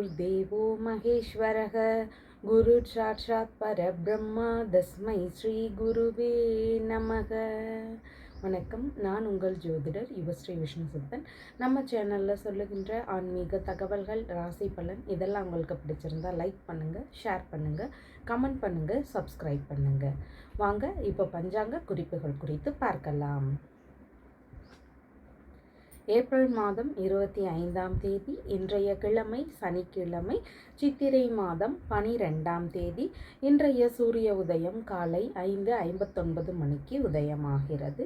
गुरुर्देवो महेश्वरः गुरुसाक्षात् परब्रह्मा तस्मै ஸ்ரீ குருவே நமக. வணக்கம், நான் உங்கள் ஜோதிடர் யுவஸ்ரீ விஷ்ணு சித்தன். நம்ம சேனலில் சொல்லுகின்ற ஆன்மீக தகவல்கள், ராசி பலன் இதெல்லாம் உங்களுக்கு பிடிச்சிருந்தா லைக் பண்ணுங்கள், ஷேர் பண்ணுங்கள், கமெண்ட் பண்ணுங்கள், சப்ஸ்கிரைப் பண்ணுங்கள். வாங்க இப்போ பஞ்சாங்க குறிப்புகள் குறித்து பார்க்கலாம். ஏப்ரல் மாதம் 25ஆம் தேதி, இன்றைய கிழமை சனிக்கிழமை, சித்திரை மாதம் 12ஆம் தேதி. இன்றைய சூரிய உதயம் காலை 5:59 மணிக்கு உதயமாகிறது.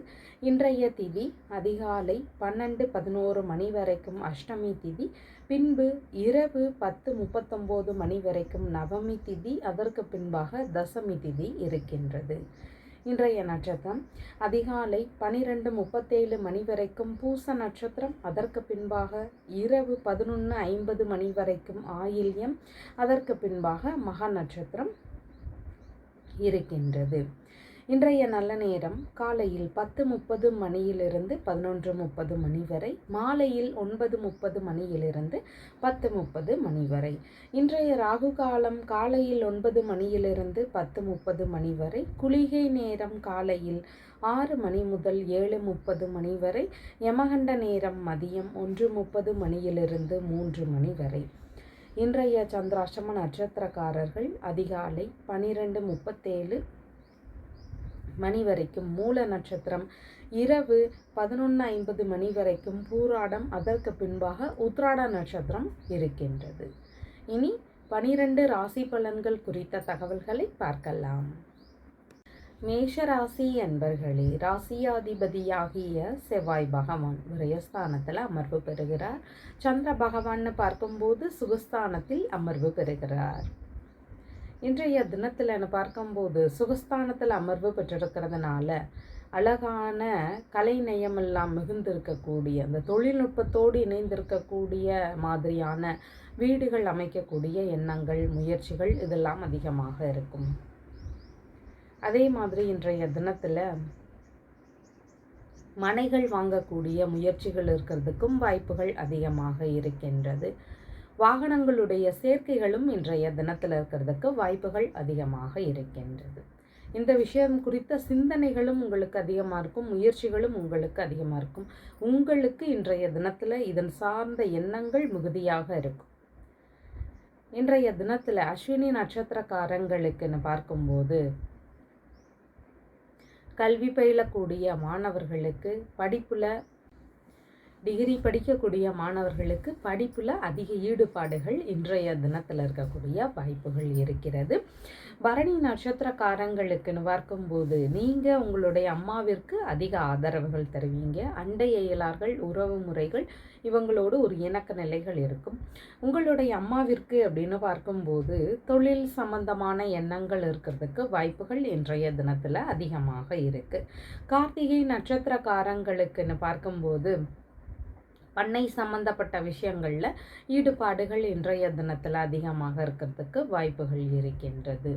இன்றைய திதி அதிகாலை 12-11 மணி வரைக்கும் அஷ்டமி திதி, பின்பு இரவு 10:39 மணி வரைக்கும் நவமி திதி, அதற்கு பின்பாக தசமி திதி இருக்கின்றது. இன்றைய நட்சத்திரம் அதிகாலை 12:37 மணி வரைக்கும் பூச நட்சத்திரம், அதற்கு பின்பாக இரவு 11:50 மணி வரைக்கும் ஆயில்யம், அதற்கு பின்பாக மகா நட்சத்திரம் இருக்கின்றது. இன்றைய நல்ல நேரம் காலையில் 10:30 மணியிலிருந்து 11:30 மணி வரை, மாலையில் 9:30 மணியிலிருந்து 10:30 மணி வரை. இன்றைய ராகு காலம் காலையில் 9 மணியிலிருந்து 10:30 மணி வரை, குளிகை நேரம் காலையில் 6 மணி முதல் 7:30 மணி வரை, யமகண்ட நேரம் மதியம் 1:30 மணியிலிருந்து 3 மணி வரை. இன்றைய சந்திராஷ்டம நட்சத்திரக்காரர்கள் அதிகாலை 12:37 மணி வரைக்கும் மூல நட்சத்திரம், இரவு 11:50 மணி வரைக்கும் பூராடம், அதற்கு பின்பாக உத்ராட நட்சத்திரம் இருக்கின்றது. இனி 12 ராசி பலன்கள் குறித்த தகவல்களை பார்க்கலாம். மேஷ ராசி அன்பர்களே, ராசியாதிபதியாகிய செவ்வாய் பகவான் விரயஸ்தானத்தில் அமர்வு பெறுகிறார். சந்திர பகவான்னு பார்க்கும்போது சுகஸ்தானத்தில் அமர்வு பெறுகிறார். இன்றைய தினத்தில் பார்க்கும்போது சுகஸ்தானத்தில் அமர்வு பெற்றிருக்கிறதுனால அழகான கலை நயமெல்லாம் மிகுந்திருக்கக்கூடிய, அந்த தொழில்நுட்பத்தோடு இணைந்திருக்கக்கூடிய மாதிரியான வீடுகள் அமைக்கக்கூடிய எண்ணங்கள், முயற்சிகள் இதெல்லாம் அதிகமாக இருக்கும். அதே மாதிரி இன்றைய தினத்தில் மனைகள் வாங்கக்கூடிய முயற்சிகள் இருக்கிறதுக்கும் வாய்ப்புகள் அதிகமாக இருக்கின்றது. வாகனங்களுடைய சேர்க்கைகளும் இன்றைய தினத்தில் இருக்கிறதுக்கு வாய்ப்புகள் அதிகமாக இருக்கின்றது. இந்த விஷயம் குறித்த சிந்தனைகளும் உங்களுக்கு அதிகமாக இருக்கும், முயற்சிகளும் உங்களுக்கு அதிகமாக இருக்கும். உங்களுக்கு இன்றைய தினத்தில் இதன் சார்ந்த எண்ணங்கள் மிகுதியாக இருக்கும். இன்றைய தினத்தில் அஸ்வினி நட்சத்திரக்காரங்களுக்குன்னு பார்க்கும்போது கல்வி பயிலக்கூடிய மாணவர்களுக்கு, படிப்பில் டிகிரி படிக்கக்கூடிய மாணவர்களுக்கு படிப்பில் அதிக ஈடுபாடுகள் இன்றைய தினத்தில் இருக்கக்கூடிய வாய்ப்புகள் இருக்கிறது. பரணி நட்சத்திரக்காரங்களுக்குன்னு பார்க்கும்போது நீங்கள் உங்களுடைய அம்மாவிற்கு அதிக ஆதரவுகள் தருவீங்க. அண்டை அயலார்கள், உறவு முறைகள் இவங்களோடு ஒரு இணக்க நிலைகள் இருக்கும். உங்களுடைய அம்மாவிற்கு அப்படின்னு பார்க்கும்போது தொழில் சம்பந்தமான எண்ணங்கள் இருக்கிறதுக்கு வாய்ப்புகள் இன்றைய தினத்தில் அதிகமாக இருக்குது. கார்த்திகை நட்சத்திரக்காரங்களுக்குன்னு பார்க்கும்போது பண்ணை சம்பந்தப்பட்ட விஷயங்களில் ஈடுபாடுகள் இன்றைய தினத்தில் அதிகமாக இருக்கிறதுக்கு வாய்ப்புகள் இருக்கின்றது.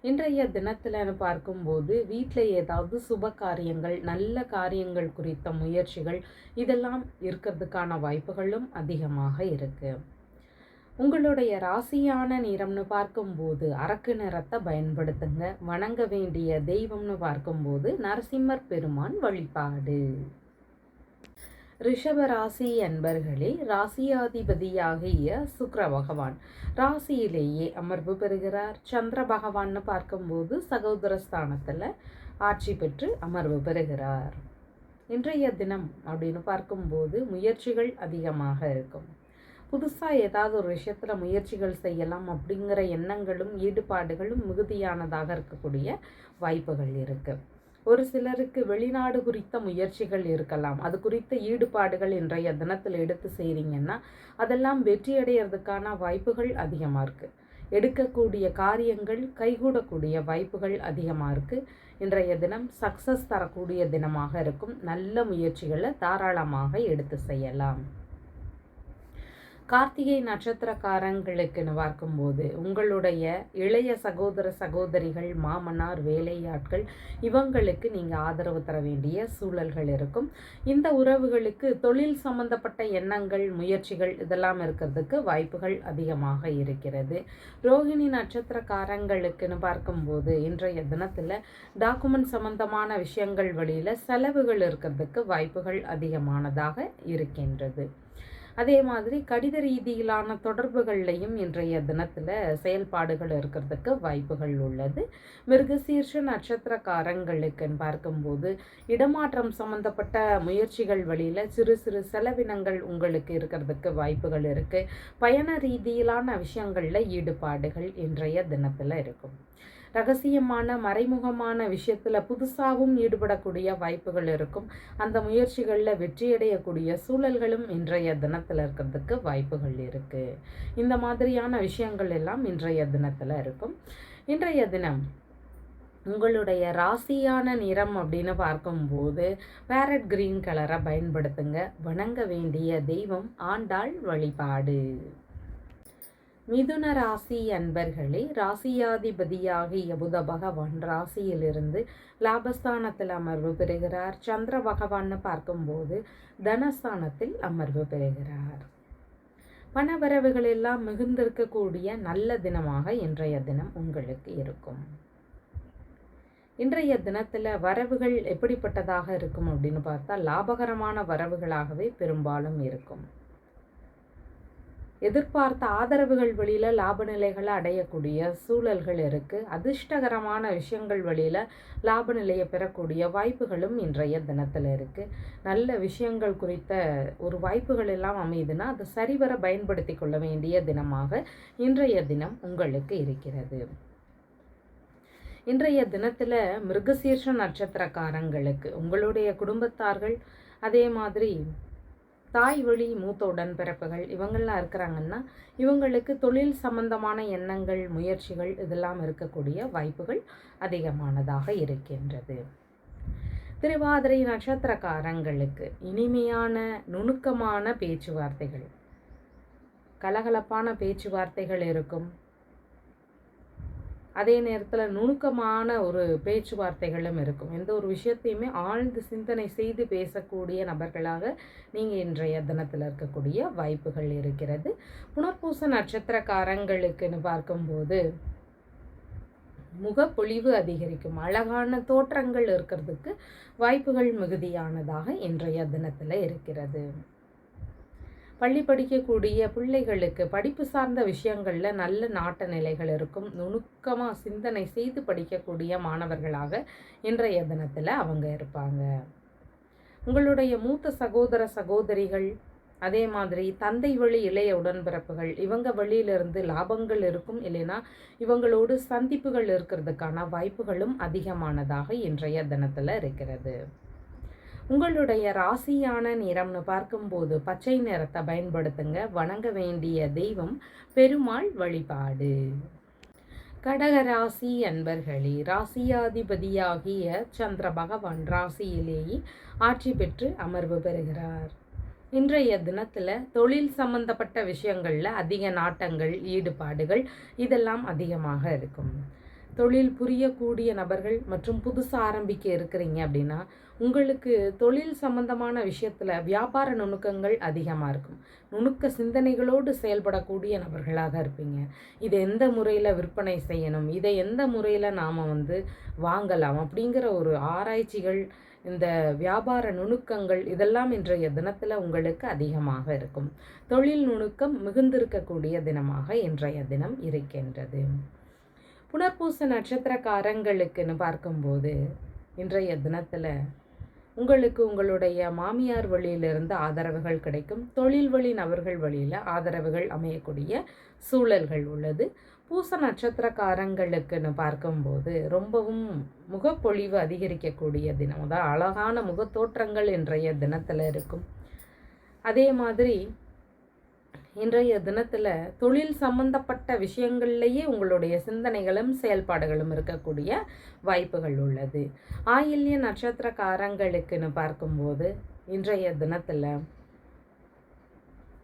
இன்றைய தினத்தில் பார்க்கும்போது வீட்டில் ஏதாவது சுப காரியங்கள், நல்ல காரியங்கள் குறித்த முயற்சிகள் இதெல்லாம் இருக்கிறதுக்கான வாய்ப்புகளும் அதிகமாக இருக்குது. உங்களுடைய ராசியான நிறம்னு பார்க்கும்போது அரக்கு நிறத்தை பயன்படுத்துங்க. வணங்க வேண்டிய தெய்வம்னு பார்க்கும்போது நரசிம்மர் பெருமான் வழிபாடு. ரிஷப ராசி அன்பர்களே, ராசியாதிபதியாகிய சுக்கிர பகவான் ராசியிலேயே அமர்வு பெறுகிறார். சந்திர பகவான்னு பார்க்கும்போது சகோதர ஸ்தானத்தில் ஆட்சி பெற்று அமர்வு பெறுகிறார். இன்றைய தினம் அப்படின்னு பார்க்கும்போது முயற்சிகள் அதிகமாக இருக்கும். புதுசாக ஏதாவது ஒரு விஷயத்தில் முயற்சிகள் செய்யலாம் அப்படிங்கிற எண்ணங்களும் ஈடுபாடுகளும் மிகுதியானதாக இருக்கக்கூடிய வாய்ப்புகள் இருக்குது. ஒரு சிலருக்கு வெளிநாடு குறித்த முயற்சிகள் இருக்கலாம். அது குறித்த ஈடுபாடுகள் இன்றைய தினத்தில் எடுத்து செய்கிறீங்கன்னா அதெல்லாம் வெற்றியடைகிறதுக்கான வாய்ப்புகள் அதிகமாக இருக்குது. எடுக்கக்கூடிய காரியங்கள் கைகூடக்கூடிய வாய்ப்புகள் அதிகமாக இருக்குது. இன்றைய தினம் சக்ஸஸ் தரக்கூடிய தினமாக இருக்கும். நல்ல முயற்சிகளை தாராளமாக எடுத்து செய்யலாம். கார்த்திகை நட்சத்திரக்காரங்களுக்குன்னு பார்க்கும்போது உங்களுடைய இளைய சகோதர சகோதரிகள், மாமனார், வேலையாட்கள் இவங்களுக்கு நீங்கள் ஆதரவு தர வேண்டிய சூழல்கள் இருக்கும். இந்த உறவுகளுக்கு தொழில் சம்பந்தப்பட்ட எண்ணங்கள், முயற்சிகள் இதெல்லாம் இருக்கிறதுக்கு வாய்ப்புகள் அதிகமாக இருக்கிறது. ரோகிணி நட்சத்திரக்காரங்களுக்குன்னு பார்க்கும்போது இன்றைய தினத்தில் டாக்குமெண்ட் சம்பந்தமான விஷயங்கள் வழியில் செலவுகள் இருக்கிறதுக்கு வாய்ப்புகள் அதிகமானதாக இருக்கின்றது. அதே மாதிரி கடித ரீதியிலான தொடர்புகள்லையும் இன்றைய தினத்தில் செயல்பாடுகள் இருக்கிறதுக்கு வாய்ப்புகள் உள்ளது. மிருகசீர்ஷ நட்சத்திரக்காரங்களுக்குன்னு பார்க்கும்போது இடமாற்றம் சம்பந்தப்பட்ட முயற்சிகள் வழியில் சிறு சிறு செலவினங்கள் உங்களுக்கு இருக்கிறதுக்கு வாய்ப்புகள் இருக்குது. பயண ரீதியிலான விஷயங்களில் ஈடுபாடுகள் இன்றைய தினத்தில் இருக்கும். ரகசியமான மறைமுகமான விஷயத்தில் புதுசாகவும் ஈடுபடக்கூடிய வாய்ப்புகள் இருக்கும். அந்த முயற்சிகளில் வெற்றியடையக்கூடிய சூழல்களும் இன்றைய தினத்தில் இருக்கிறதுக்கு வாய்ப்புகள் இருக்குது. இந்த மாதிரியான விஷயங்கள் எல்லாம் இன்றைய தினத்தில் இருக்கும். இன்றைய தினம் உங்களுடைய ராசியான நிறம் அப்படின்னு பார்க்கும்போது பேரட் கிரீன் கலரை பயன்படுத்துங்க. வணங்க வேண்டிய தெய்வம் ஆண்டாள் வழிபாடு. மிதுன ராசி அன்பர்களே, ராசியாதிபதியாகிய புத பகவான் ராசியிலிருந்து லாபஸ்தானத்தில் அமர்வு பெறுகிறார். சந்திர பகவான்னு பார்க்கும்போது தனஸ்தானத்தில் அமர்வு பெறுகிறார். பணவரவுகள் எல்லாம் மிகுந்திருக்கக்கூடிய நல்ல தினமாக இன்றைய தினம் உங்களுக்கு இருக்கும். இன்றைய தினத்தில் வரவுகள் எப்படிப்பட்டதாக இருக்கும் அப்படின்னு பார்த்தா லாபகரமான வரவுகளாகவே பெரும்பாலும் இருக்கும். எதிர்பார்த்த ஆதரவுகள் வழியில் லாப நிலைகளை அடையக்கூடிய சூழல்கள் இருக்குது. அதிர்ஷ்டகரமான விஷயங்கள் வழியில் லாப நிலையை பெறக்கூடிய வாய்ப்புகளும் இன்றைய தினத்தில் இருக்குது. நல்ல விஷயங்கள் குறித்த ஒரு வாய்ப்புகள் எல்லாம் அமையுதுன்னா அதை சரிவர பயன்படுத்தி கொள்ள வேண்டிய தினமாக இன்றைய தினம் உங்களுக்கு இருக்கிறது. இன்றைய தினத்தில் மிருகசீர்ஷ நட்சத்திரக்காரங்களுக்கு உங்களுடைய குடும்பத்தார்கள், அதே மாதிரி தாய் வழி மூத்த உடன்பிறப்புகள் இவங்கள்லாம் இருக்கிறாங்கன்னா இவங்களுக்கு தொழில் சம்பந்தமான எண்ணங்கள், முயற்சிகள் இதெல்லாம் இருக்கக்கூடிய வாய்ப்புகள் அதிகமானதாக இருக்கின்றது. திருவாதிரை நட்சத்திரக்காரங்களுக்கு இனிமையான நுணுக்கமான பேச்சுவார்த்தைகள், கலகலப்பான பேச்சுவார்த்தைகள் இருக்கும். அதே நேரத்தில் நுணுக்கமான ஒரு பேச்சுவார்த்தைகளும் இருக்கும். எந்த ஒரு விஷயத்தையுமே ஆழ்ந்து சிந்தனை செய்து பேசக்கூடிய நபர்களாக நீங்கள் இன்றைய தினத்தில் இருக்கக்கூடிய வாய்ப்புகள் இருக்கிறது. புனர்பூச நட்சத்திரக்காரங்களுக்குன்னு பார்க்கும்போது முகப்பொழிவு அதிகரிக்கும். அழகான தோற்றங்கள் இருக்கிறதுக்கு வாய்ப்புகள் மிகுதியானதாக இன்றைய தினத்தில் இருக்கிறது. பள்ளி படிக்கக்கூடிய பிள்ளைகளுக்கு படிப்பு சார்ந்த விஷயங்களில் நல்ல நாட்ட நிலைகள் இருக்கும். நுணுக்கமாக சிந்தனை செய்து படிக்கக்கூடிய மாணவர்களாக இன்றைய தினத்தில் அவங்க இருப்பாங்க. உங்களுடைய மூத்த சகோதர சகோதரிகள், அதே மாதிரி தந்தை வழி இளைய உடன்பிறப்புகள் இவங்க வழியிலிருந்து லாபங்கள் இருக்கும். இல்லைன்னா இவங்களோடு சந்திப்புகள் இருக்கிறதுக்கான வாய்ப்புகளும் அதிகமானதாக இன்றைய தினத்தில் இருக்கிறது. உங்களுடைய ராசியான நிறம்னு பார்க்கும்போது பச்சை நிறத்தை பயன்படுத்துங்க. வணங்க வேண்டிய தெய்வம் பெருமாள் வழிபாடு. கடக ராசி அன்பர்களே, ராசியாதிபதியாகிய சந்திர பகவான் ராசியிலேயே ஆட்சி பெற்று அமர்வு பெறுகிறார். இன்றைய தினத்தில் தொழில் சம்பந்தப்பட்ட விஷயங்களில் அதிக நாட்டங்கள், ஈடுபாடுகள் இதெல்லாம் அதிகமாக இருக்கும். தொழில் புரியக்கூடிய நபர்கள் மற்றும் புதுசாக ஆரம்பிக்க இருக்கிறீங்க அப்படின்னா உங்களுக்கு தொழில் சம்பந்தமான விஷயத்தில் வியாபார நுணுக்கங்கள் அதிகமாக இருக்கும். நுணுக்க சிந்தனைகளோடு செயல்படக்கூடிய நபர்களாக இருப்பீங்க. இதை எந்த முறையில் விற்பனை செய்யணும், இதை எந்த முறையில் நாம் வாங்கலாம் அப்படிங்கிற ஒரு ஆராய்ச்சிகள், இந்த வியாபார நுணுக்கங்கள் இதெல்லாம் இன்றைய தினத்தில் உங்களுக்கு அதிகமாக இருக்கும். தொழில் நுணுக்கம் மிகுந்திருக்கக்கூடிய தினமாக இன்றைய தினம் இருக்கின்றது. புனர்பூச நட்சத்திரக்காரங்களுக்குன்னு பார்க்கும்போது இன்றைய தினத்தில் உங்களுக்கு உங்களுடைய மாமியார் வழியிலிருந்து ஆதரவுகள் கிடைக்கும். தொழில் வழி நபர்கள் வழியில் ஆதரவுகள் அமையக்கூடிய சூழல்கள் உள்ளது. பூச நட்சத்திரக்காரங்களுக்குன்னு பார்க்கும்போது ரொம்பவும் முகப்பொழிவு அதிகரிக்கக்கூடிய தினம், அதாவது அழகான முகத்தோற்றங்கள் இன்றைய தினத்தில் இருக்கும். அதே மாதிரி இன்றைய தினத்தில் தொழில் சம்பந்தப்பட்ட விஷயங்கள்லேயே உங்களுடைய சிந்தனைகளும் செயல்பாடுகளும் இருக்கக்கூடிய வாய்ப்புகள் உள்ளது. ஆயில்ய நட்சத்திரக்காரங்களுக்குன்னு பார்க்கும்போது இன்றைய தினத்தில்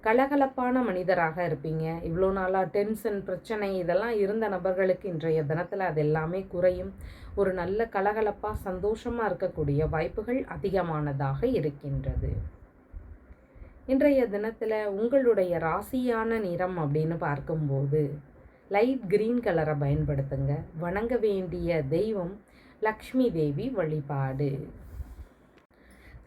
கலகலப்பான மனிதராக இருப்பீங்க. இவ்வளோ நாளாக டென்ஷன், பிரச்சனை இதெல்லாம் இருந்த நபர்களுக்கு இன்றைய தினத்தில் அது எல்லாமே குறையும். ஒரு நல்ல கலகலப்பாக சந்தோஷமாக இருக்கக்கூடிய வாய்ப்புகள் அதிகமானதாக இருக்கின்றது. இன்றைய தினத்தில் உங்களுடைய ராசியான நிறம் அப்படின்னு பார்க்கும்போது லைட் கிரீன் கலரை பயன்படுத்துங்க. வணங்க வேண்டிய தெய்வம் லக்ஷ்மி தேவி வழிபாடு.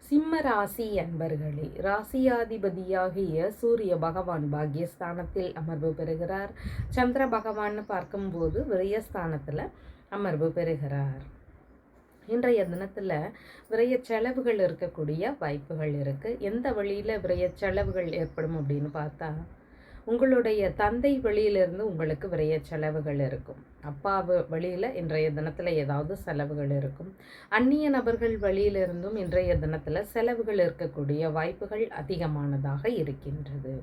சிம்ம ராசி அன்பர்களே, ராசியாதிபதியாகிய சூரிய பகவான் பாக்யஸ்தானத்தில் அமர்வு பெறுகிறார். சந்திர பகவான் பார்க்கும்போது விரயஸ்தானத்தில் அமர்வு பெறுகிறார். இன்றைய தினத்தில் விரய செலவுகள் இருக்கக்கூடிய வாய்ப்புகள் இருக்குது. எந்த வழியில் விரய செலவுகள் ஏற்படும் அப்படின்னு பார்த்தா, உங்களுடைய தந்தை வழியிலிருந்து உங்களுக்கு விரைய செலவுகள் இருக்கும். அப்பா வழியில் இன்றைய தினத்தில் ஏதாவது செலவுகள் இருக்கும். அந்நிய நபர்கள் வழியிலிருந்தும் இன்றைய தினத்தில் செலவுகள் இருக்கக்கூடிய வாய்ப்புகள் அதிகமானதாக இருக்கின்றது.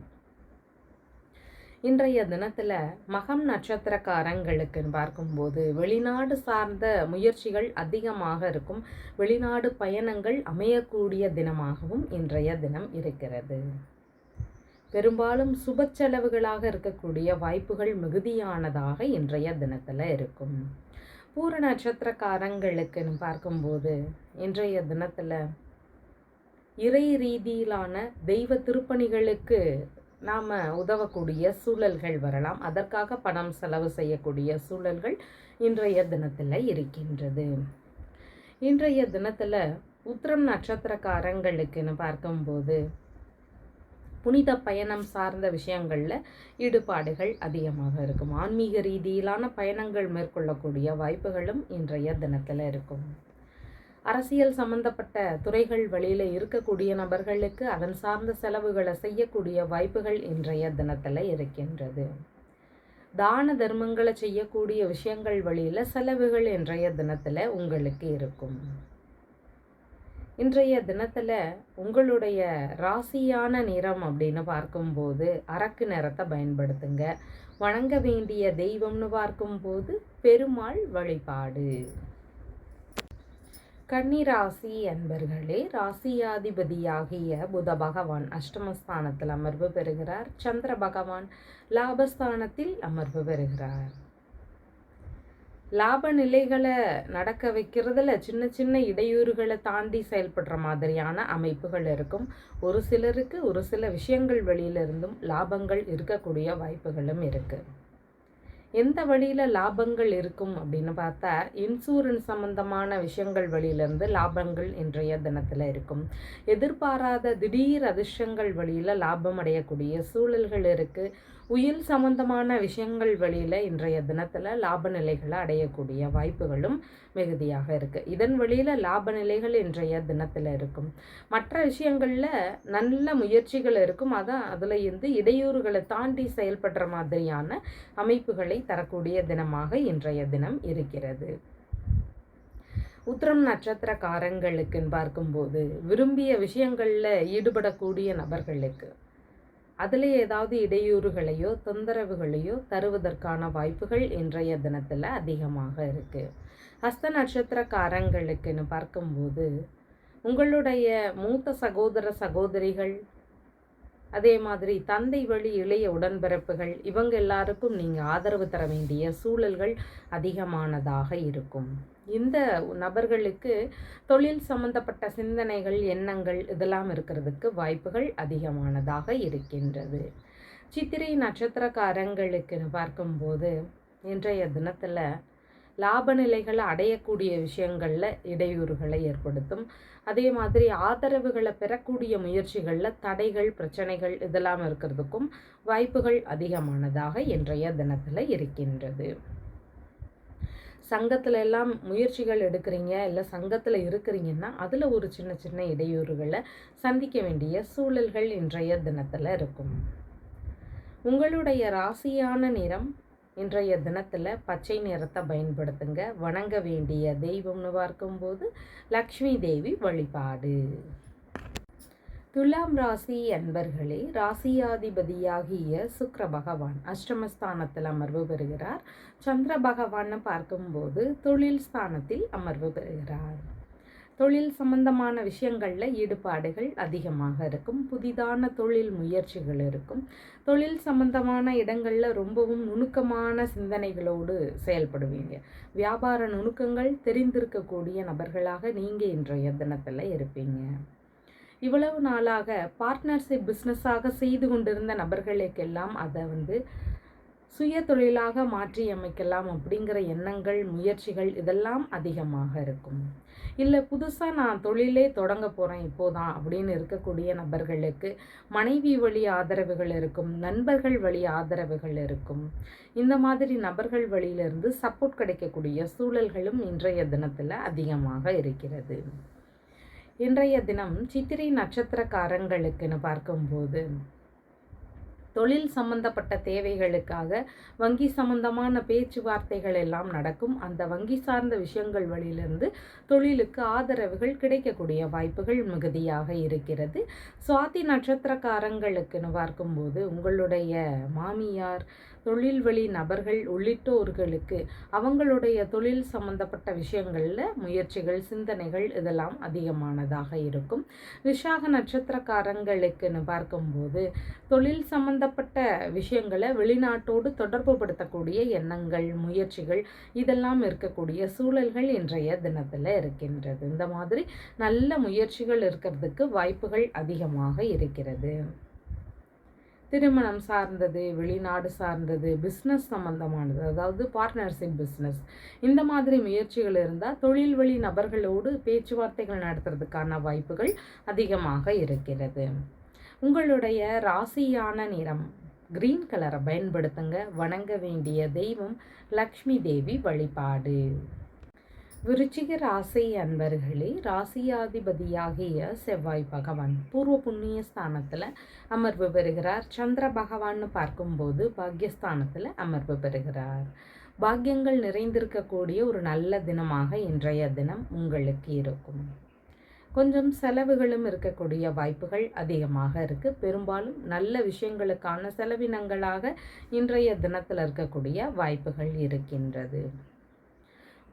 இன்றைய தினத்தில் மகம் நட்சத்திரக்காரங்களுக்குன்னு பார்க்கும்போது வெளிநாடு சார்ந்த முயற்சிகள் அதிகமாக இருக்கும். வெளிநாடு பயணங்கள் அமையக்கூடிய தினமாகவும் இன்றைய தினம் இருக்கிறது. பெரும்பாலும் சுப செலவுகளாக இருக்கக்கூடிய வாய்ப்புகள் மிகுதியானதாக இன்றைய தினத்தில் இருக்கும். பூர நட்சத்திரக்காரங்களுக்குன்னு பார்க்கும்போது இன்றைய தினத்தில் இறை ரீதியிலான தெய்வ திருப்பணிகளுக்கு நாம் உதவக்கூடிய சூழல்கள் வரலாம். அதற்காக பணம் செலவு செய்யக்கூடிய சூழல்கள் இன்றைய தினத்தில் இருக்கின்றது. இன்றைய தினத்தில் உத்திரம் நட்சத்திரக்காரங்களுக்குன்னு பார்க்கும்போது புனித பயணம் சார்ந்த விஷயங்களில் ஈடுபாடுகள் அதிகமாக இருக்கும். ஆன்மீக ரீதியிலான பயணங்கள் மேற்கொள்ளக்கூடிய வாய்ப்புகளும் இன்றைய தினத்தில் இருக்கும். அரசியல் சம்பந்தப்பட்ட துறைகள் வழியில் இருக்கக்கூடிய நபர்களுக்கு அதன் சார்ந்த செலவுகளை செய்யக்கூடிய வாய்ப்புகள் இன்றைய தினத்தில் இருக்கின்றது. தான தர்மங்களை செய்யக்கூடிய விஷயங்கள் வழியில் செலவுகள் இன்றைய தினத்தில் உங்களுக்கு இருக்கும். இன்றைய தினத்தில் உங்களுடைய ராசியான நிறம் அப்படின்னு பார்க்கும்போது அரக்கு நிறத்தை பயன்படுத்துங்க. வணங்க வேண்டிய தெய்வம்னு பார்க்கும்போது பெருமாள் வழிபாடு. கன்னிராசி அன்பர்களே, ராசியாதிபதியாகிய புத பகவான் அஷ்டமஸ்தானத்தில் அமர்வு பெறுகிறார். சந்திர பகவான் லாபஸ்தானத்தில் அமர்வு பெறுகிறார். லாப நிலைகளை நடக்க வைக்கிறதுல சின்ன சின்ன இடையூறுகளை தாண்டி செயல்படுற மாதிரியான அமைப்புகள் இருக்கும். ஒரு சிலருக்கு ஒரு சில விஷயங்கள் வழியிலிருந்தும் லாபங்கள் இருக்கக்கூடிய வாய்ப்புகளும் இருக்குது. எந்த வழியில் லாபங்கள் இருக்கும் அப்படின்னு பார்த்தா, இன்சூரன்ஸ் சம்பந்தமான விஷயங்கள் வழியிலேருந்து லாபங்கள் இன்றைய தினத்தில் இருக்கும். எதிர்பாராத திடீர் அதிர்ஷ்டங்கள் வழியில் லாபம் அடையக்கூடிய சூழல்கள் இருக்குது. உயில் சம்பந்தமான விஷயங்கள் வழியில் இன்றைய தினத்தில் லாப நிலைகளை அடையக்கூடிய வாய்ப்புகளும் மிகுதியாக இருக்குது. இதன் வழியில் லாப நிலைகள் இன்றைய தினத்தில் இருக்கும். மற்ற விஷயங்களில் நல்ல முயற்சிகள் இருக்கும். அதில் இருந்து இடையூறுகளை தாண்டி செயல்படுற மாதிரியான அமைப்புகளை தரக்கூடிய தினமாக இன்றைய தினம் இருக்கிறது. உத்திரம் நட்சத்திரக்காரங்களுக்குன்னு பார்க்கும்போது விரும்பிய விஷயங்களில் ஈடுபடக்கூடிய நபர்களுக்கு அதில் ஏதாவது இடையூறுகளையோ தொந்தரவுகளையோ தருவதற்கான வாய்ப்புகள் இன்றைய தினத்தில் அதிகமாக இருக்குது. ஹஸ்த நட்சத்திரக்காரங்களுக்குன்னு பார்க்கும்போது உங்களுடைய மூத்த சகோதர சகோதரிகள், அதே மாதிரி தந்தை வழி இளைய உடன்பிறப்புகள், இவங்க எல்லாருக்கும் நீங்கள் ஆதரவு தர வேண்டிய சூழல்கள் அதிகமானதாக இருக்கும். இந்த நபர்களுக்கு தொழில் சம்பந்தப்பட்ட சிந்தனைகள், எண்ணங்கள் இதெல்லாம் இருக்கிறதுக்கு வாய்ப்புகள் அதிகமானதாக இருக்கின்றது. சித்திரை நட்சத்திரக்காரங்களுக்குன்னு பார்க்கும்போது இன்றைய தினத்தில் லாப நிலைகளை அடையக்கூடிய விஷயங்களில் இடையூறுகளை ஏற்படுத்தும். அதே மாதிரி ஆதரவுகளை பெறக்கூடிய முயற்சிகளில் தடைகள், பிரச்சனைகள் இதெல்லாம் இருக்கிறதுக்கும் வாய்ப்புகள் அதிகமானதாக இன்றைய தினத்தில் இருக்கின்றது. சங்கத்தில் எல்லாம் முயற்சிகள் எடுக்கிறீங்க, இல்லை சங்கத்தில் இருக்கிறீங்கன்னா அதில் ஒரு சின்ன சின்ன இடையூறுகளை சந்திக்க வேண்டிய சூழல்கள் இன்றைய தினத்தில் இருக்கும். உங்களுடைய ராசியான நிறம் இன்றைய தினத்தில் பச்சை நிறத்தை பயன்படுத்துங்க. வணங்க வேண்டிய தெய்வம்னு பார்க்கும்போது லக்ஷ்மி தேவி வழிபாடு. துலாம் ராசி அன்பர்களே, ராசியாதிபதியாகிய சுக்கிர பகவான் அஷ்டமஸ்தானத்தில் அமர்வு பெறுகிறார். சந்திர பகவான் பார்க்கும்போது தொழில் ஸ்தானத்தில் அமர்வு பெறுகிறார். தொழில் சம்பந்தமான விஷயங்களில் ஈடுபாடுகள் அதிகமாக இருக்கும். புதிதான தொழில் முயற்சிகள் இருக்கும். தொழில் சம்பந்தமான இடங்களில் ரொம்பவும் நுணுக்கமான சிந்தனைகளோடு செயல்படுவீங்க. வியாபார நுணுக்கங்கள் தெரிந்திருக்கக்கூடிய நபர்களாக நீங்கள் இன்றைய தினத்தில் இருப்பீங்க. இவ்வளவு நாளாக பார்ட்னர்ஷிப் பிஸ்னஸாக செய்து கொண்டிருந்த நபர்களுக்கெல்லாம் அதை சுய தொழிலாக மாற்றி அமைக்கலாம் அப்படிங்கிற எண்ணங்கள், முயற்சிகள் இதெல்லாம் அதிகமாக இருக்கும். இல்லை புதுசாக நான் தொழிலே தொடங்க போகிறேன் இப்போதான் அப்படின்னு இருக்கக்கூடிய நபர்களுக்கு மனைவி வழி ஆதரவுகள் இருக்கும், நண்பர்கள் வழி ஆதரவுகள் இருக்கும். இந்த மாதிரி நபர்கள் வழியிலிருந்து சப்போர்ட் கிடைக்கக்கூடிய சூழல்களும் இன்றைய தினத்தில் அதிகமாக இருக்கிறது. இன்றைய தினம் சித்திரை நட்சத்திரக்காரங்களுக்குன்னு பார்க்கும்போது தொழில் சம்பந்தப்பட்ட தேவைகளுக்காக வங்கி சம்பந்தமான பேச்சுவார்த்தைகள் எல்லாம் நடக்கும். அந்த வங்கி சார்ந்த விஷயங்கள் வழியிலிருந்து தொழிலுக்கு ஆதரவுகள் கிடைக்கக்கூடிய வாய்ப்புகள் மிகுதியாக இருக்கிறது. சுவாதி நட்சத்திரக்காரங்களுக்குன்னு பார்க்கும்போது உங்களுடைய மாமியார், தொழில் வழி நபர்கள் உள்ளிட்டோர்களுக்கு அவங்களுடைய தொழில் சம்பந்தப்பட்ட விஷயங்களில் முயற்சிகள், சிந்தனைகள் இதெல்லாம் அதிகமானதாக இருக்கும். விசாக நட்சத்திரக்காரங்களுக்குன்னு பார்க்கும்போது தொழில் சம்பந்தப்பட்ட விஷயங்களை வெளிநாட்டோடு தொடர்பு படுத்தக்கூடிய எண்ணங்கள், முயற்சிகள் இதெல்லாம் இருக்கக்கூடிய சூழல்கள் இன்றைய தினத்தில் இருக்கின்றது. இந்த மாதிரி நல்ல முயற்சிகள் இருக்கிறதுக்கு வாய்ப்புகள் அதிகமாக இருக்கிறது. திருமணம் சார்ந்தது, வெளிநாடு சார்ந்தது, பிஸ்னஸ் சம்பந்தமானது, அதாவது பார்ட்னர்ஷிப் பிஸ்னஸ் இந்த மாதிரி முயற்சிகள் இருந்தால் தொழில் வழி நபர்களோடு பேச்சுவார்த்தைகள் நடத்துறதுக்கான வாய்ப்புகள் அதிகமாக இருக்கிறது. உங்களுடைய ராசியான நிறம் கிரீன் கலரை பயன்படுத்துங்க. வணங்க வேண்டிய தெய்வம் லக்ஷ்மி தேவி வழிபாடு. விருச்சிக ராசி அன்பர்களே, ராசியாதிபதியாகிய செவ்வாய் பகவான் பூர்வ புண்ணிய ஸ்தானத்தில் அமர்வு பெறுகிறார். சந்திர பகவான்னு பார்க்கும்போது பாக்யஸ்தானத்தில் அமர்வு பெறுகிறார். பாக்கியங்கள் நிறைந்திருக்கக்கூடிய ஒரு நல்ல தினமாக இன்றைய தினம் உங்களுக்கு இருக்கும். கொஞ்சம் செலவுகளும் இருக்கக்கூடிய வாய்ப்புகள் அதிகமாக இருக்குது. பெரும்பாலும் நல்ல விஷயங்களுக்கான செலவினங்களாக இன்றைய தினத்தில் இருக்கக்கூடிய வாய்ப்புகள் இருக்கின்றது.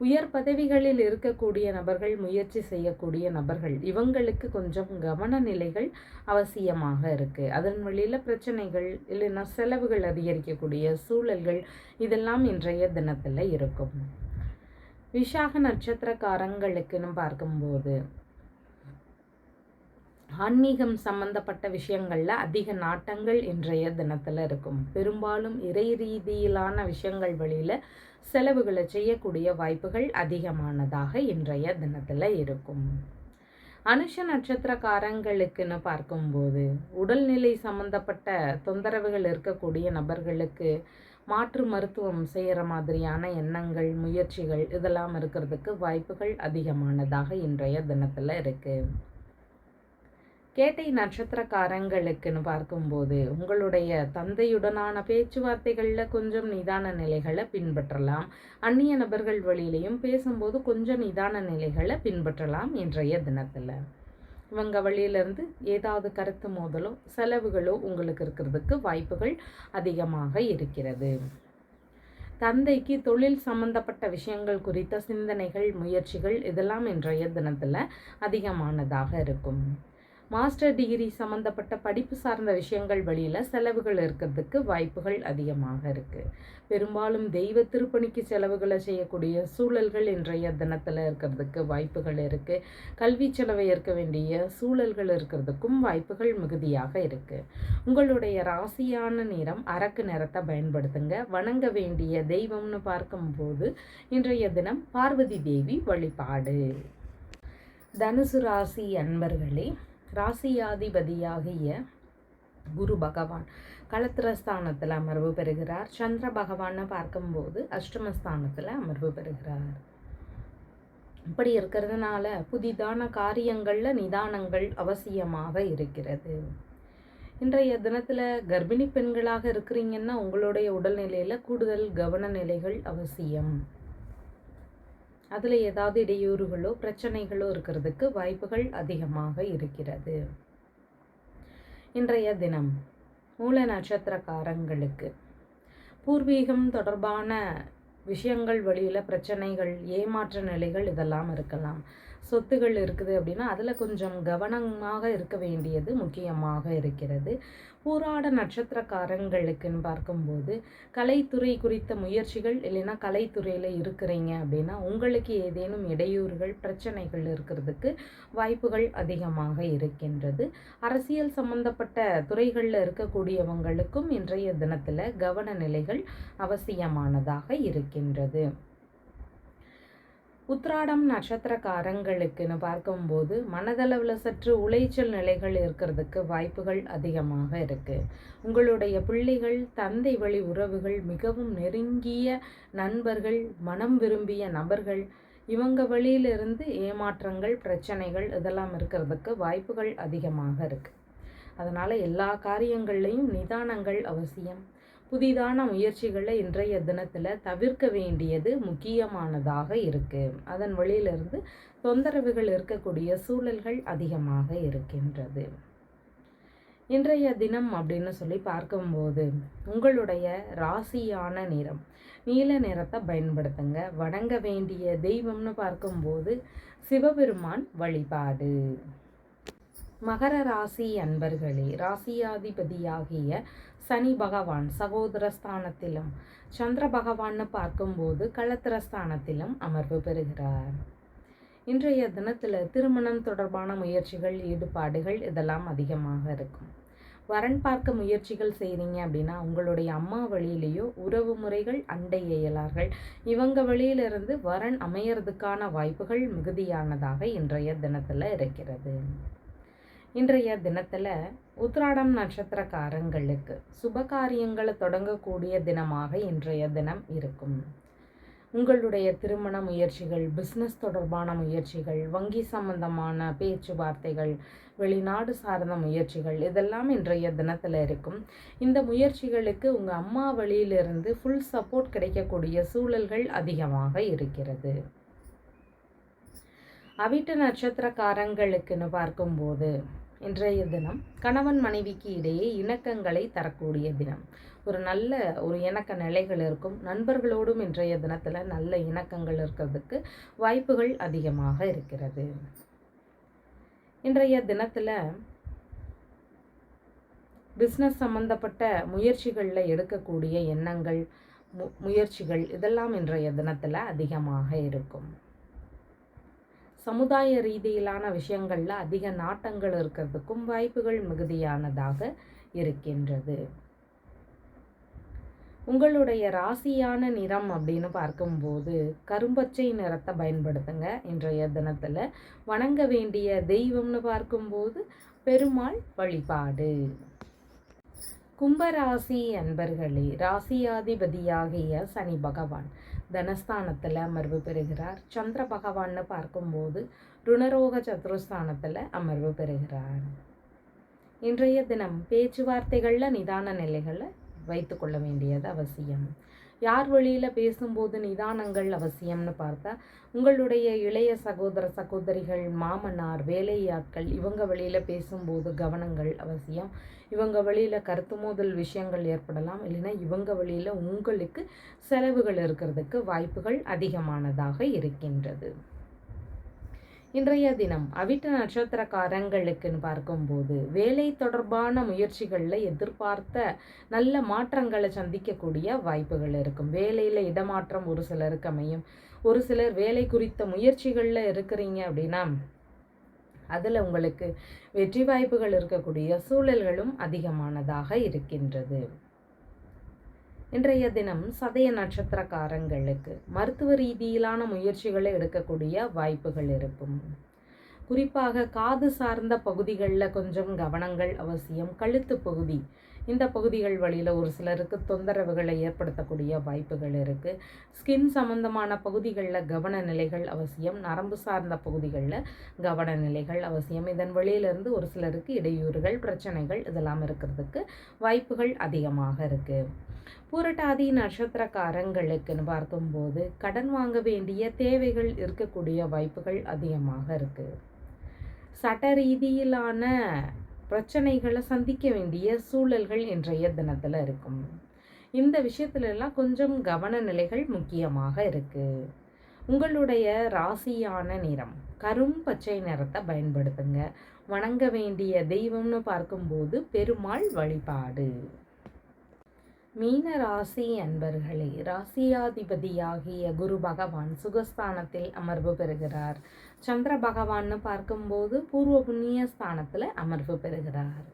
உயர் பதவிகளில் இருக்கக்கூடிய நபர்கள், முயற்சி செய்யக்கூடிய நபர்கள் இவங்களுக்கு கொஞ்சம் கவன நிலைகள் அவசியமாக இருக்குது. அதன் வழியில் பிரச்சனைகள் இல்லைன்னா செலவுகள் அதிகரிக்கக்கூடிய சூழல்கள் இதெல்லாம் இன்றைய தினத்தில் இருக்கும். விசாக நட்சத்திரக்காரங்களுக்குன்னு பார்க்கும்போது ஆன்மீகம் சம்பந்தப்பட்ட விஷயங்களில் அதிக நாட்டங்கள் இன்றைய தினத்தில் இருக்கும். பெரும்பாலும் இறை ரீதியிலான விஷயங்கள் வழியில் செலவுகளை செய்யக்கூடிய வாய்ப்புகள் அதிகமானதாக இன்றைய தினத்தில் இருக்கும். அனுஷ நட்சத்திரக்காரங்களுக்குன்னு பார்க்கும்போது உடல்நிலை சம்பந்தப்பட்ட தொந்தரவுகள் இருக்கக்கூடிய நபர்களுக்கு மாற்று மருத்துவம் செய்கிற மாதிரியான எண்ணங்கள், முயற்சிகள் இதெல்லாம் இருக்கிறதுக்கு வாய்ப்புகள் அதிகமானதாக இன்றைய தினத்தில் இருக்குது. கேட்டை நட்சத்திரக்காரங்களுக்குன்னு பார்க்கும்போது உங்களுடைய தந்தையுடனான பேச்சுவார்த்தைகளில் கொஞ்சம் நிதான நிலைகளை பின்பற்றலாம். அந்நிய நபர்கள் வழியிலையும் பேசும்போது கொஞ்சம் நிதான நிலைகளை பின்பற்றலாம் இன்றைய தினத்தில். இவங்க வழியிலேருந்து ஏதாவது கருத்து மோதலோ செலவுகளோ உங்களுக்கு இருக்கிறதுக்கு வாய்ப்புகள் அதிகமாக இருக்கிறது. தந்தைக்கு தொழில் சம்பந்தப்பட்ட விஷயங்கள் குறித்த சிந்தனைகள், முயற்சிகள் இதெல்லாம் இன்றைய தினத்தில் அதிகமானதாக இருக்கும். மாஸ்டர் டிகிரி சம்மந்தப்பட்ட படிப்பு சார்ந்த விஷயங்கள் வழியில் செலவுகள் இருக்கிறதுக்கு வாய்ப்புகள் அதிகமாக இருக்குது. பெரும்பாலும் தெய்வ திருப்பணிக்கு செலவுகளை செய்யக்கூடிய சூழல்கள் இன்றைய தினத்தில் இருக்கிறதுக்கு வாய்ப்புகள் இருக்குது. கல்வி செலவை ஏற்க வேண்டிய சூழல்கள் இருக்கிறதுக்கும் வாய்ப்புகள் மிகுதியாக இருக்குது. உங்களுடைய ராசியான நிறம் அரக்கு நிறத்தை பயன்படுத்துங்க. வணங்க வேண்டிய தெய்வம்னு பார்க்கும்போது இன்றைய தினம் பார்வதி தேவி வழிபாடு. தனுசு ராசி அன்பர்களே, ராசியாதிபதியாகிய குரு பகவான் களத்திரஸ்தானத்தில் அமர்வு பெறுகிறார். சந்திர பகவானை பார்க்கும்போது அஷ்டமஸ்தானத்தில் அமர்வு பெறுகிறார். இப்படி இருக்கிறதுனால புதிதான காரியங்களில் நிதானங்கள் அவசியமாக இருக்கிறது. இன்றைய தினத்தில் கர்ப்பிணி பெண்களாக இருக்கிறீங்கன்னா உங்களுடைய உடல்நிலையில் கூடுதல் கவன நிலைகள் அவசியம். அதில் ஏதாவது இடையூறுகளோ பிரச்சனைகளோ இருக்கிறதுக்கு வாய்ப்புகள் அதிகமாக இருக்கிறது. இன்றைய தினம் மூல நட்சத்திரக்காரங்களுக்கு பூர்வீகம் தொடர்பான விஷயங்கள் வழியில் பிரச்சனைகள், ஏமாற்ற நிலைகள் இதெல்லாம் இருக்கலாம். சொத்துகள் இருக்குது அப்படின்னா அதில் கொஞ்சம் கவனமாக இருக்க வேண்டியது முக்கியமாக இருக்கிறது. பூராட நட்சத்திரக்காரங்களுக்குன்னு பார்க்கும்போது கலைத்துறை குறித்த முயற்சிகள் இல்லைன்னா கலைத்துறையில் இருக்கிறீங்க அப்படின்னா உங்களுக்கு ஏதேனும் இடையூறுகள் பிரச்சனைகள் இருக்கிறதுக்கு வாய்ப்புகள் அதிகமாக இருக்கின்றது. அரசியல் சம்பந்தப்பட்ட துறைகளில் இருக்கக்கூடியவங்களுக்கும் இன்றைய தினத்தில் கவன நிலைகள் அவசியமானதாக இருக்கின்றது. உத்ராடம் நட்சத்திரக்காரங்களுக்குன்னு பார்க்கும்போது மனதளவில் சற்று உளைச்சல் நிலைகள் இருக்கிறதுக்கு வாய்ப்புகள் அதிகமாக இருக்குது. உங்களுடைய பிள்ளைகள், தந்தை வழி உறவுகள், மிகவும் நெருங்கிய நண்பர்கள், மனம் விரும்பிய நபர்கள், இவங்க வழியிலிருந்து ஏமாற்றங்கள், பிரச்சனைகள் இதெல்லாம் இருக்கிறதுக்கு வாய்ப்புகள் அதிகமாக இருக்குது. அதனால் எல்லா காரியங்கள்லையும் நிதானங்கள் அவசியம். புதிதான முயற்சிகளை இன்றைய தினத்தில் தவிர்க்க வேண்டியது முக்கியமானதாக இருக்குது. அதன் வழியிலிருந்து தொந்தரவுகள் இருக்கக்கூடிய சூழல்கள் அதிகமாக இருக்கின்றது. இன்றைய தினம் அப்படின்னு சொல்லி பார்க்கும்போது உங்களுடைய ராசியான நிறம் நீல நிறத்தை பயன்படுத்துங்க. வணங்க வேண்டிய தெய்வம்னு பார்க்கும்போது சிவபெருமான் வழிபாடு. மகர ராசி அன்பர்களே, ராசியாதிபதியாகிய சனி பகவான் சகோதரஸ்தானத்திலும் சந்திர பகவான்னு பார்க்கும்போது களத்திரஸ்தானத்திலும் அமர்வு பெறுகிறார். இன்றைய தினத்தில் திருமணம் தொடர்பான முயற்சிகள், ஈடுபாடுகள் இதெல்லாம் அதிகமாக இருக்கும். வரன் பார்க்க முயற்சிகள் செய்கிறீங்க அப்படின்னா உங்களுடைய அம்மா வழியிலேயோ உறவு முறைகள், அண்டை இயலார்கள் இவங்க வழியிலிருந்து வரன் அமையறதுக்கான வாய்ப்புகள் மிகுதியானதாக இன்றைய தினத்தில் இருக்கிறது. இன்றைய தினத்தில் உத்ராடம் நட்சத்திரக்காரங்களுக்கு சுபகாரியங்களை தொடங்கக்கூடிய தினமாக இன்றைய தினம் இருக்கும். உங்களுடைய திருமண முயற்சிகள், பிஸ்னஸ் தொடர்பான முயற்சிகள், வங்கி சம்பந்தமான பேச்சுவார்த்தைகள், வெளிநாடு சார்ந்த முயற்சிகள் இதெல்லாம் இன்றைய தினத்தில் இருக்கும். இந்த முயற்சிகளுக்கு உங்கள் அம்மா வழியிலிருந்து ஃபுல் சப்போர்ட் கிடைக்கக்கூடிய சூழல்கள் அதிகமாக இருக்கிறது. அவிட்ட நட்சத்திரக்காரங்களுக்குன்னு பார்க்கும்போது இன்றைய தினம் கணவன் மனைவிக்கு இடையே இணக்கங்களை தரக்கூடிய தினம். ஒரு இணக்க நிலைகள் இருக்கும். நண்பர்களோடும் இன்றைய தினத்தில் நல்ல இணக்கங்கள் இருக்கிறதுக்கு வாய்ப்புகள் அதிகமாக இருக்கிறது. இன்றைய தினத்தில் பிஸ்னஸ் சம்பந்தப்பட்ட முயற்சிகளில் எடுக்கக்கூடிய எண்ணங்கள், முயற்சிகள் இதெல்லாம் இன்றைய தினத்தில் அதிகமாக இருக்கும். சமுதாய ரீதியிலான விஷயங்களில் அதிக நாட்டங்கள் இருக்கிறதுக்கும் வாய்ப்புகள் மிகுதியானதாக இருக்கின்றது. உங்களுடைய ராசியான நிறம் அப்படின்னு பார்க்கும்போது கரும்பச்சை நிறத்தை பயன்படுத்துங்க. இன்றைய தினத்தில் வணங்க வேண்டிய தெய்வம்னு பார்க்கும்போது பெருமாள் வழிபாடு. கும்பராசி அன்பர்களே, ராசியாதிபதியாகிய சனி பகவான் தனஸ்தானத்தில் அமர்வு பெறுகிறார். சந்திர பகவான்னு பார்க்கும்போது ருணரோக சத்ருஸ்தானத்தில் அமர்வு பெறுகிறார். இன்றைய தினம் பேச்சுவார்த்தைகளில் நிதான நிலைகளை வைத்து கொள்ள வேண்டியது அவசியம். யார் வழியில் பேசும்போது நிதானங்கள் அவசியம்னு பார்த்தா உங்களுடைய இளைய சகோதர சகோதரிகள், மாமனார், வேலையாட்கள் இவங்க வழியில் பேசும்போது கவனங்கள் அவசியம். இவங்க வழியில் கருத்து மோதல் விஷயங்கள் ஏற்படலாம். இல்லைன்னா இவங்க வழியில் உங்களுக்கு செலவுகள் இருக்கிறதுக்கு வாய்ப்புகள் அதிகமானதாக இருக்கின்றது. இன்றைய தினம் அவிட்ட நட்சத்திரக்காரங்களுக்குன்னு பார்க்கும்போது வேலை தொடர்பான முயற்சிகளில் எதிர்பார்த்த நல்ல மாற்றங்களை சந்திக்கக்கூடிய வாய்ப்புகள் இருக்கும். வேலையில் இடமாற்றம் ஒரு சிலருக்கு அமையும். ஒரு சிலர் வேலை குறித்த முயற்சிகளில் இருக்கிறீங்க அப்படின்னா அதில் உங்களுக்கு வெற்றி வாய்ப்புகள் இருக்கக்கூடிய சூழல்களும் அதிகமானதாக இருக்கின்றது. இன்றைய தினம் சதய நட்சத்திரக்காரங்களுக்கு மருத்துவ ரீதியிலான முயற்சிகளை எடுக்கக்கூடிய வாய்ப்புகள் இருக்கும். குறிப்பாக காது சார்ந்த பகுதிகளில் கொஞ்சம் கவனங்கள் அவசியம். கழுத்து பகுதி, இந்த பகுதிகள் வழியில் ஒரு சிலருக்கு தொந்தரவுகளை ஏற்படுத்தக்கூடிய வாய்ப்புகள் இருக்குது. ஸ்கின் சம்பந்தமான பகுதிகளில் கவன நிலைகள் அவசியம். நரம்பு சார்ந்த பகுதிகளில் கவன நிலைகள் அவசியம். இதன் வழியிலிருந்து ஒரு சிலருக்கு இடையூறுகள், பிரச்சனைகள் இதெல்லாம் இருக்கிறதுக்கு வாய்ப்புகள் அதிகமாக இருக்குது. பூரட்டாதி நட்சத்திரக்காரங்களுக்குன்னு பார்க்கும்போது கடன் வாங்க வேண்டிய தேவைகள் இருக்கக்கூடிய வாய்ப்புகள் அதிகமாக இருக்குது. சட்ட ரீதியிலான பிரச்சனைகளை சந்திக்க வேண்டிய சூழல்கள் இன்றைய தினத்தில் இருக்கும். இந்த விஷயத்துலலாம் கொஞ்சம் கவன நிலைகள் முக்கியமாக இருக்குது. உங்களுடைய ராசியான நிறம் கரும் பச்சை நிறத்தை பயன்படுத்துங்க. வணங்க வேண்டிய தெய்வம்னு பார்க்கும்போது பெருமாள் வழிபாடு. மீன ராசி அன்பர்களே, ராசியாதிபதியாகிய குரு பகவான் சுகஸ்தானத்தில் அமர்வு பெறுகிறார். சந்திர பகவான்னு பார்க்கும்போது பூர்வ புண்ணிய ஸ்தானத்தில் அமர்வு பெறுகிறார்.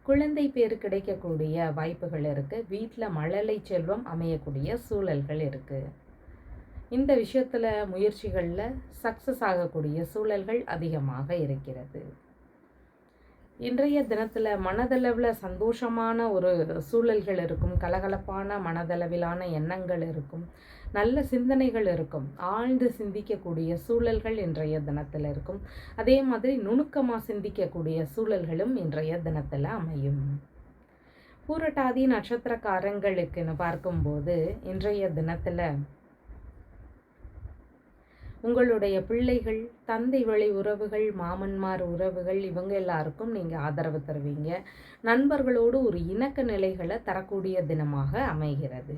குழந்தை பேர் கிடைக்கக்கூடிய வாய்ப்புகள் இருக்குது. வீட்டில் மழலை செல்வம் அமையக்கூடிய சூழல்கள் இருக்குது. இந்த விஷயத்தில் முயற்சிகளில் சக்ஸஸ் ஆகக்கூடிய சூழல்கள் அதிகமாக இருக்கிறது. இன்றைய தினத்தில் மனதளவில் சந்தோஷமான ஒரு சூழல்கள் இருக்கும். கலகலப்பான மனதளவிலான எண்ணங்கள் இருக்கும். நல்ல சிந்தனைகள் இருக்கும். ஆழ்ந்து சிந்திக்கக்கூடிய சூழல்கள் இன்றைய தினத்தில் இருக்கும். அதே மாதிரி நுணுக்கமாக சிந்திக்கக்கூடிய சூழல்களும் இன்றைய தினத்தில் அமையும். பூரட்டாதி நட்சத்திரக்காரங்களுக்குன்னு பார்க்கும்போது இன்றைய தினத்தில் உங்களுடைய பிள்ளைகள், தந்தை வழி உறவுகள், மாமன்மார் உறவுகள் இவங்க எல்லாருக்கும் நீங்கள் ஆதரவு தருவீங்க. நண்பர்களோடு ஒரு இணக்க நிலைகளை தரக்கூடிய தினமாக அமைகிறது.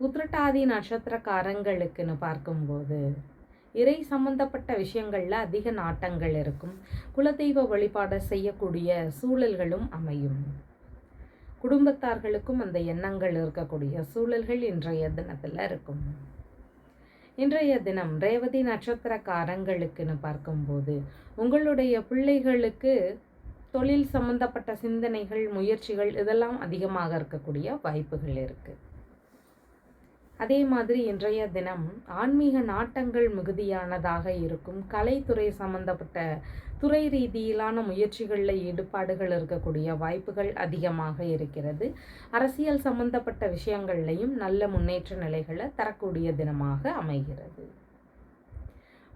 உத்திரட்டாதி நட்சத்திரக்காரங்களுக்குன்னு பார்க்கும்போது இறை சம்பந்தப்பட்ட விஷயங்களில் அதிக நாட்டங்கள் இருக்கும். குலதெய்வ வழிபாடு செய்யக்கூடிய சூழல்களும் அமையும். குடும்பத்தார்களுக்கும் அந்த எண்ணங்கள் இருக்கக்கூடிய சூழல்கள் இன்றைய தினத்தில் இருக்கும். இன்றைய தினம் ரேவதி நட்சத்திரக்காரங்களுக்குன்னு பார்க்கும்போது உங்களுடைய பிள்ளைகளுக்கு தொழில் சம்பந்தப்பட்ட சிந்தனைகள், முயற்சிகள் இதெல்லாம் அதிகமாக இருக்கக்கூடிய வாய்ப்புகள் இருக்குது. அதே மாதிரி இன்றைய தினம் ஆன்மீக நாட்டங்கள் மிகுதியானதாக இருக்கும். கலைத்துறை சம்பந்தப்பட்ட துறை ரீதியிலான முயற்சிகளில் ஈடுபாடுகள் இருக்கக்கூடிய வாய்ப்புகள் அதிகமாக இருக்கிறது. அரசியல் சம்பந்தப்பட்ட விஷயங்கள்லையும் நல்ல முன்னேற்ற நிலைகளை தரக்கூடிய தினமாக அமைகிறது.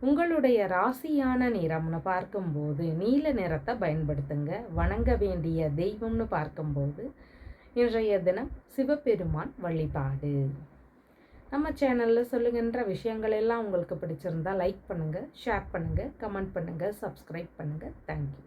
உங்களுடைய ராசியான நிறம்னு பார்க்கும்போது நீல நிறத்தை பயன்படுத்துங்க. வணங்க வேண்டிய தெய்வம்னு பார்க்கும்போது இன்றைய தினம் சிவபெருமான் வழிபாடு. நம்ம சேனலில் சொல்லுகின்ற விஷயங்கள் எல்லாம் உங்களுக்கு பிடிச்சிருந்தால் லைக் பண்ணுங்கள், ஷேர் பண்ணுங்கள், கமெண்ட் பண்ணுங்கள், சப்ஸ்கிரைப் பண்ணுங்கள். தேங்க்யூ.